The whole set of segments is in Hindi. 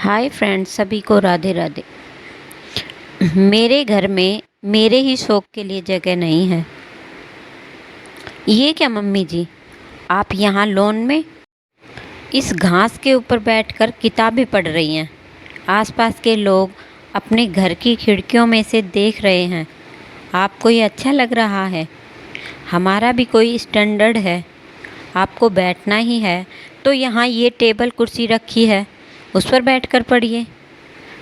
हाय फ्रेंड्स, सभी को राधे राधे। मेरे घर में मेरे ही शौक के लिए जगह नहीं है। ये क्या मम्मी जी, आप यहाँ लॉन में इस घास के ऊपर बैठकर किताबें पढ़ रही हैं। आसपास के लोग अपने घर की खिड़कियों में से देख रहे हैं। आपको ये अच्छा लग रहा है? हमारा भी कोई स्टैंडर्ड है। आपको बैठना ही है तो यहाँ ये टेबल कुर्सी रखी है, उस पर बैठकर पढ़िए।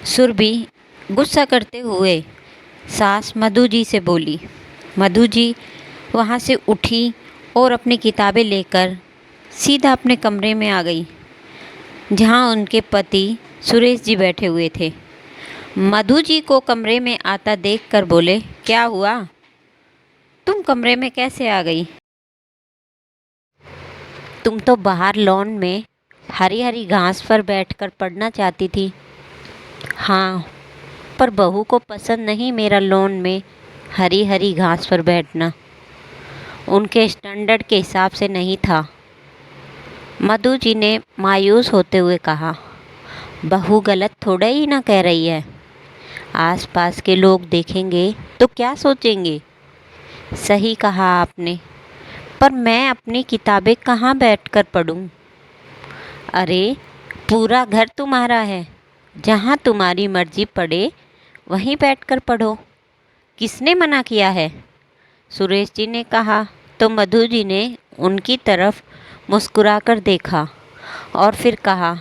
सुरभि गुस्सा करते हुए सास मधु जी से बोली। मधु जी वहाँ से उठी और अपनी किताबें लेकर सीधा अपने कमरे में आ गई, जहाँ उनके पति सुरेश जी बैठे हुए थे। मधु जी को कमरे में आता देखकर बोले, क्या हुआ? तुम कमरे में कैसे आ गई? तुम तो बाहर लॉन में हरी हरी घास पर बैठकर पढ़ना चाहती थी। हाँ, पर बहू को पसंद नहीं मेरा लॉन में हरी हरी घास पर बैठना। उनके स्टैंडर्ड के हिसाब से नहीं था। मधु जी ने मायूस होते हुए कहा, बहू गलत थोड़ा ही ना कह रही है। आसपास के लोग देखेंगे तो क्या सोचेंगे? सही कहा आपने, पर मैं अपनी किताबें कहाँ बैठकर पढूं? अरे, पूरा घर तुम्हारा है, जहाँ तुम्हारी मर्जी पड़े वहीं बैठकर पढ़ो। किसने मना किया है? सुरेश जी ने कहा तो मधु जी ने उनकी तरफ मुस्कुराकर देखा और फिर कहा,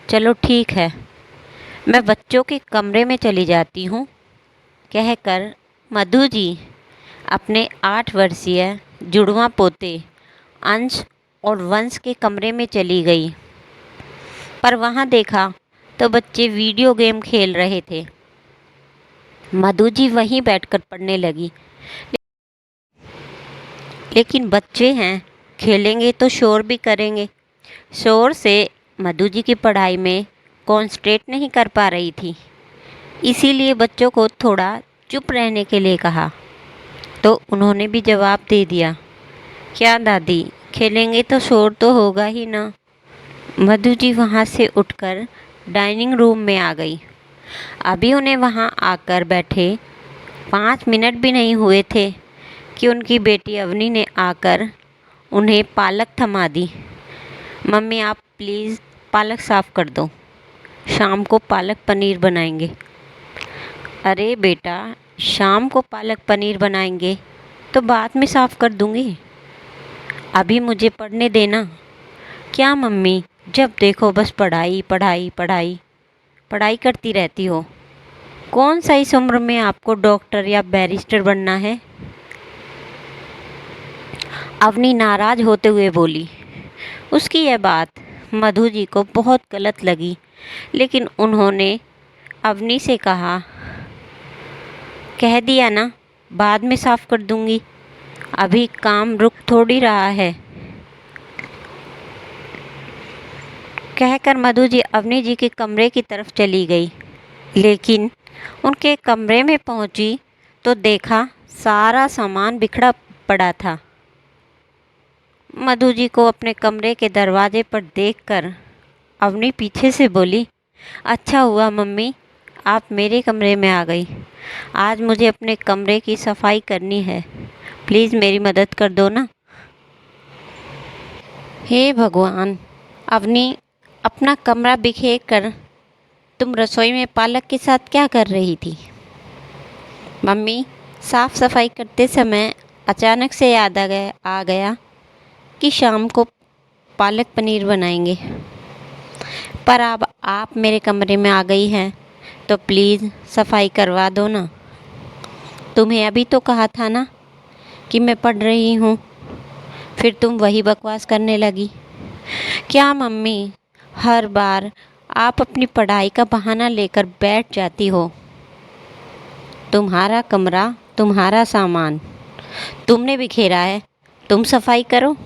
चलो ठीक है, मैं बच्चों के कमरे में चली जाती हूँ। कहकर मधु जी अपने 8 वर्षीय जुड़वा पोते अंश और वंश के कमरे में चली गई। पर वहाँ देखा तो बच्चे वीडियो गेम खेल रहे थे। मधु जी वहीं बैठकर पढ़ने लगी। लेकिन बच्चे हैं, खेलेंगे तो शोर भी करेंगे। शोर से मधु जी की पढ़ाई में कॉन्सेंट्रेट नहीं कर पा रही थी। इसीलिए बच्चों को थोड़ा चुप रहने के लिए कहा, तो उन्होंने भी जवाब दे दिया, क्या दादी, खेलेंगे तो शोर तो होगा ही ना। मधु जी वहाँ से उठकर डाइनिंग रूम में आ गई। अभी उन्हें वहाँ आकर बैठे 5 मिनट भी नहीं हुए थे कि उनकी बेटी अवनी ने आकर उन्हें पालक थमा दी। मम्मी, आप प्लीज़ पालक साफ़ कर दो, शाम को पालक पनीर बनाएंगे। अरे बेटा, शाम को पालक पनीर बनाएंगे तो बाद में साफ़ कर दूँगी, अभी मुझे पढ़ने देना। क्या मम्मी, जब देखो बस पढ़ाई पढ़ाई पढ़ाई पढ़ाई करती रहती हो। कौन सा इस उम्र में आपको डॉक्टर या बैरिस्टर बनना है? अवनी नाराज होते हुए बोली। उसकी यह बात मधु जी को बहुत गलत लगी, लेकिन उन्होंने अवनी से कहा, कह दिया ना, बाद में साफ कर दूंगी, अभी काम रुक थोड़ी रहा है। कहकर मधु जी अवनी जी के कमरे की तरफ चली गई। लेकिन उनके कमरे में पहुंची तो देखा सारा सामान बिखरा पड़ा था। मधु जी को अपने कमरे के दरवाजे पर देखकर अवनी पीछे से बोली, अच्छा हुआ मम्मी, आप मेरे कमरे में आ गई। आज मुझे अपने कमरे की सफाई करनी है, प्लीज़ मेरी मदद कर दो ना। हे भगवान, अवनी, अपना कमरा बिखेर कर तुम रसोई में पालक के साथ क्या कर रही थी? मम्मी, साफ़ सफाई करते समय अचानक से याद आ गया कि शाम को पालक पनीर बनाएंगे। पर अब आप मेरे कमरे में आ गई हैं तो प्लीज़ सफाई करवा दो ना। तुम्हें अभी तो कहा था ना कि मैं पढ़ रही हूँ, फिर तुम वही बकवास करने लगी। क्या मम्मी, हर बार आप अपनी पढ़ाई का बहाना लेकर बैठ जाती हो। तुम्हारा कमरा, तुम्हारा सामान, तुमने बिखेरा है, तुम सफाई करो।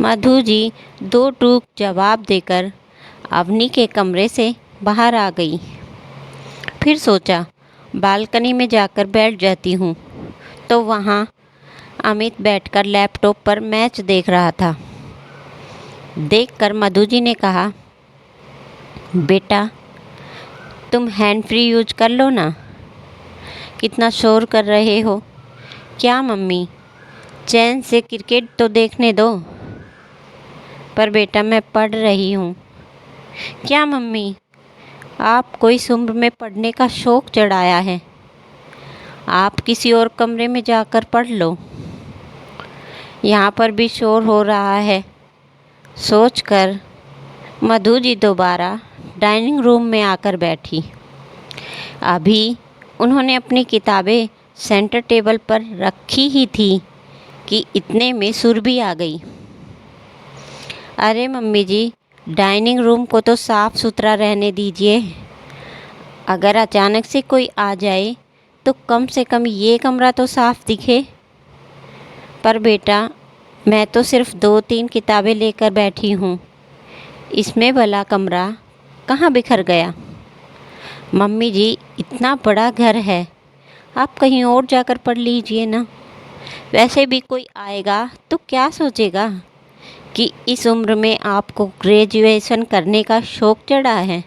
मधु जी दो टूक जवाब देकर अवनी के कमरे से बाहर आ गई। फिर सोचा, बालकनी में जाकर बैठ जाती हूँ, तो वहाँ अमित बैठकर लैपटॉप पर मैच देख रहा था। देखकर मधु जी ने कहा, बेटा, तुम हैंड फ्री यूज कर लो ना। कितना शोर कर रहे हो। क्या मम्मी, चैन से क्रिकेट तो देखने दो। पर बेटा, मैं पढ़ रही हूँ। क्या मम्मी, आपको इस उम्र में पढ़ने का शौक़ चढ़ाया है? आप किसी और कमरे में जाकर पढ़ लो। यहाँ पर भी शोर हो रहा है। सोचकर मधु जी दोबारा डाइनिंग रूम में आकर बैठी। अभी उन्होंने अपनी किताबें सेंटर टेबल पर रखी ही थी कि इतने में सुरभि आ गई। अरे मम्मी जी, डाइनिंग रूम को तो साफ़ सुथरा रहने दीजिए। अगर अचानक से कोई आ जाए तो कम से कम ये कमरा तो साफ़ दिखे। पर बेटा, मैं तो सिर्फ 2-3 किताबें लेकर बैठी हूँ। इसमें भला कमरा कहाँ बिखर गया? मम्मी जी, इतना बड़ा घर है, आप कहीं और जाकर पढ़ लीजिए ना। वैसे भी कोई आएगा तो क्या सोचेगा कि इस उम्र में आपको ग्रेजुएशन करने का शौक़ चढ़ा है।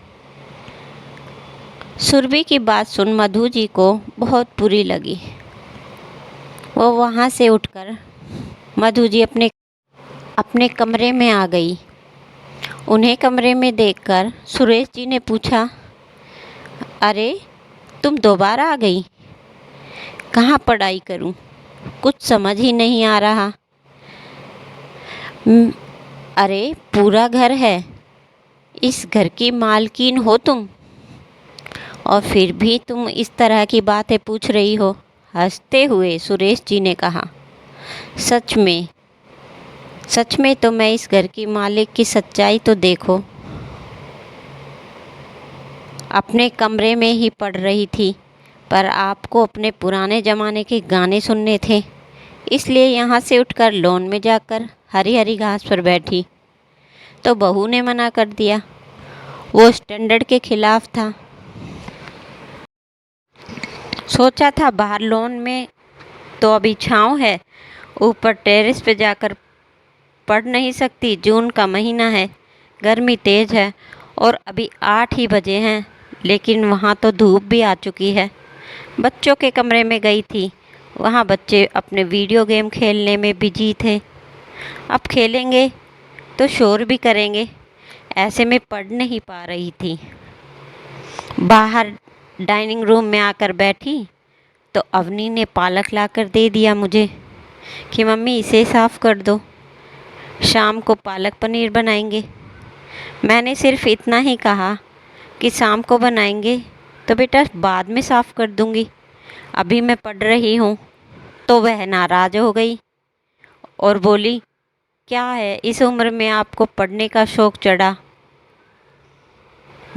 सुरभि की बात सुन मधु जी को बहुत बुरी लगी। वो वहाँ से उठकर मधु जी अपने कमरे में आ गई। उन्हें कमरे में देखकर सुरेश जी ने पूछा, अरे तुम दोबारा आ गई? कहाँ पढ़ाई करूँ, कुछ समझ ही नहीं आ रहा। अरे पूरा घर है, इस घर की मालकिन हो तुम, और फिर भी तुम इस तरह की बातें पूछ रही हो। हंसते हुए सुरेश जी ने कहा, सच में तो मैं इस घर की मालिक की सच्चाई तो देखो। अपने कमरे में ही पढ़ रही थी, पर आपको अपने पुराने ज़माने के गाने सुनने थे, इसलिए यहाँ से उठकर लॉन में जाकर हरी हरी घास पर बैठी। तो बहू ने मना कर दिया। वो स्टैंडर्ड के खिलाफ था। सोचा था बाहर लॉन में तो अभी छाँव है, ऊपर टेरेस पे जाकर पढ़ नहीं सकती। जून का महीना है, गर्मी तेज़ है और अभी 8 ही बजे हैं, लेकिन वहाँ तो धूप भी आ चुकी है। बच्चों के कमरे में गई थी, वहाँ बच्चे अपने वीडियो गेम खेलने में बिजी थे। अब खेलेंगे तो शोर भी करेंगे, ऐसे में पढ़ नहीं पा रही थी। बाहर डाइनिंग रूम में आकर बैठी तो अवनी ने पालक लाकर दे दिया मुझे कि मम्मी इसे साफ़ कर दो, शाम को पालक पनीर बनाएंगे। मैंने सिर्फ इतना ही कहा कि शाम को बनाएंगे तो बेटा बाद में साफ़ कर दूंगी, अभी मैं पढ़ रही हूँ। तो वह नाराज़ हो गई और बोली, क्या है इस उम्र में आपको पढ़ने का शौक़ चढ़ा?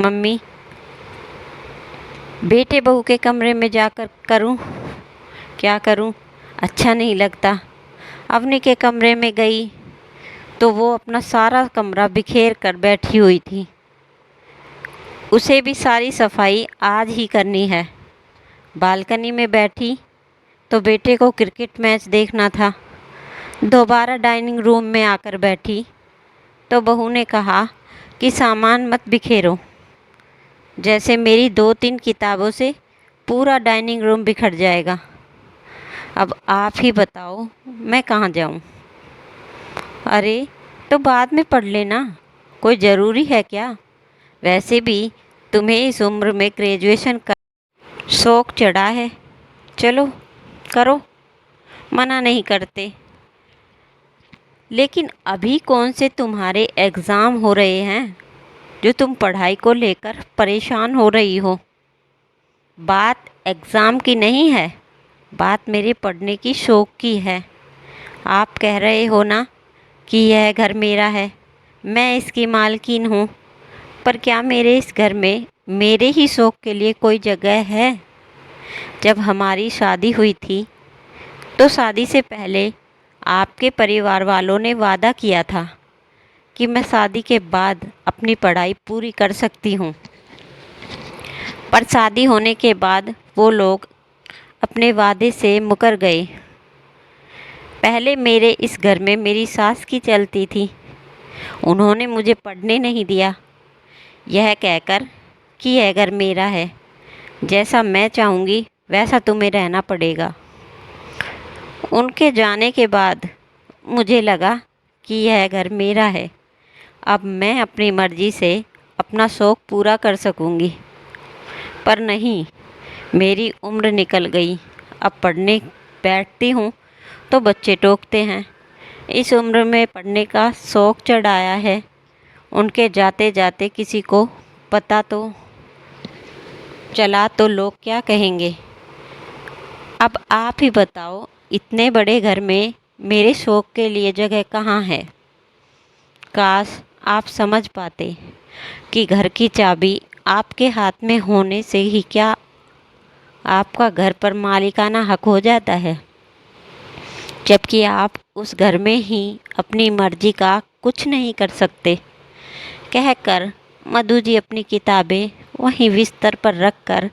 मम्मी, बेटे बहू के कमरे में जाकर करूं? क्या करूं, अच्छा नहीं लगता। अवनी के कमरे में गई तो वो अपना सारा कमरा बिखेर कर बैठी हुई थी। उसे भी सारी सफाई आज ही करनी है। बालकनी में बैठी तो बेटे को क्रिकेट मैच देखना था। दोबारा डाइनिंग रूम में आकर बैठी तो बहू ने कहा कि सामान मत बिखेरो, जैसे मेरी 2-3 किताबों से पूरा डाइनिंग रूम बिखर जाएगा। अब आप ही बताओ मैं कहाँ जाऊँ? अरे तो बाद में पढ़ लेना, कोई ज़रूरी है क्या? वैसे भी तुम्हें इस उम्र में ग्रेजुएशन का शौक़ चढ़ा है, चलो करो, मना नहीं करते। लेकिन अभी कौन से तुम्हारे एग्ज़ाम हो रहे हैं जो तुम पढ़ाई को लेकर परेशान हो रही हो? बात एग्ज़ाम की नहीं है, बात मेरे पढ़ने की शौक़ की है। आप कह रहे हो ना कि यह घर मेरा है, मैं इसकी मालकिन हूँ, पर क्या मेरे इस घर में मेरे ही शौक़ के लिए कोई जगह है? जब हमारी शादी हुई थी तो शादी से पहले आपके परिवार वालों ने वादा किया था कि मैं शादी के बाद अपनी पढ़ाई पूरी कर सकती हूँ, पर शादी होने के बाद वो लोग अपने वादे से मुकर गए। पहले मेरे इस घर में मेरी सास की चलती थी, उन्होंने मुझे पढ़ने नहीं दिया, यह कहकर कि यह घर मेरा है, जैसा मैं चाहूँगी वैसा तुम्हें रहना पड़ेगा। उनके जाने के बाद मुझे लगा कि यह घर मेरा है, अब मैं अपनी मर्ज़ी से अपना शौक़ पूरा कर सकूँगी। पर नहीं, मेरी उम्र निकल गई। अब पढ़ने बैठती हूँ तो बच्चे टोकते हैं। इस उम्र में पढ़ने का शौक़ चढ़ाया है, उनके जाते जाते किसी को पता तो चला तो लोग क्या कहेंगे। अब आप ही बताओ, इतने बड़े घर में मेरे शौक़ के लिए जगह कहाँ है। काश आप समझ पाते कि घर की चाबी आपके हाथ में होने से ही क्या आपका घर पर मालिकाना हक हो जाता है, जबकि आप उस घर में ही अपनी मर्जी का कुछ नहीं कर सकते। कहकर मधु जी अपनी किताबें वहीं बिस्तर पर रखकर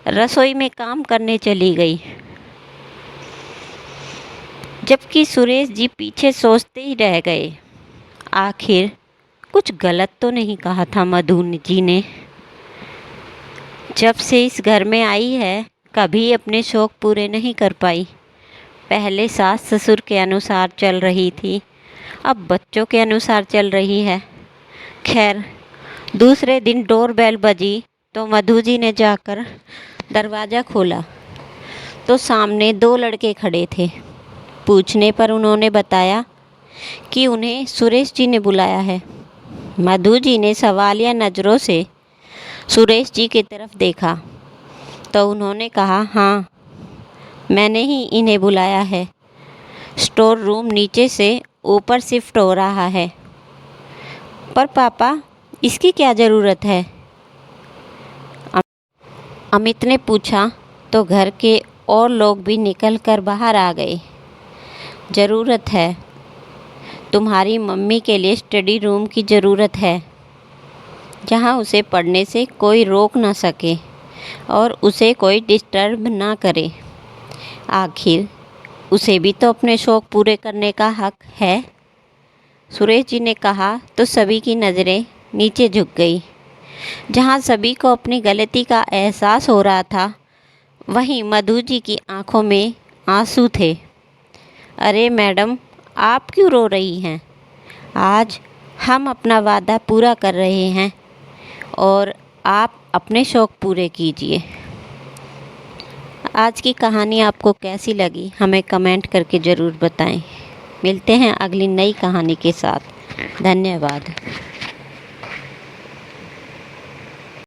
रसोई में काम करने चली गई, जबकि सुरेश जी पीछे सोचते ही रह गए, आखिर कुछ गलत तो नहीं कहा था मधु जी ने। जब से इस घर में आई है कभी अपने शौक़ पूरे नहीं कर पाई। पहले सास ससुर के अनुसार चल रही थी, अब बच्चों के अनुसार चल रही है। खैर, दूसरे दिन डोरबेल बजी तो मधु जी ने जाकर दरवाज़ा खोला तो सामने 2 लड़के खड़े थे। पूछने पर उन्होंने बताया कि उन्हें सुरेश जी ने बुलाया है। मधु जी ने सवालिया नज़रों से सुरेश जी की तरफ देखा तो उन्होंने कहा, हाँ, मैंने ही इन्हें बुलाया है। स्टोर रूम नीचे से ऊपर शिफ्ट हो रहा है। पर पापा, इसकी क्या ज़रूरत है? अमित ने पूछा तो घर के और लोग भी निकल कर बाहर आ गए। ज़रूरत है, तुम्हारी मम्मी के लिए स्टडी रूम की ज़रूरत है, जहाँ उसे पढ़ने से कोई रोक ना सके और उसे कोई डिस्टर्ब ना करे। आखिर उसे भी तो अपने शौक़ पूरे करने का हक है। सुरेश जी ने कहा तो सभी की नज़रें नीचे झुक गई। जहाँ सभी को अपनी गलती का एहसास हो रहा था, वहीं मधु जी की आंखों में आंसू थे। अरे मैडम, आप क्यों रो रही हैं? आज हम अपना वादा पूरा कर रहे हैं और आप अपने शौक़ पूरे कीजिए। आज की कहानी आपको कैसी लगी हमें कमेंट करके ज़रूर बताएं। मिलते हैं अगली नई कहानी के साथ। धन्यवाद।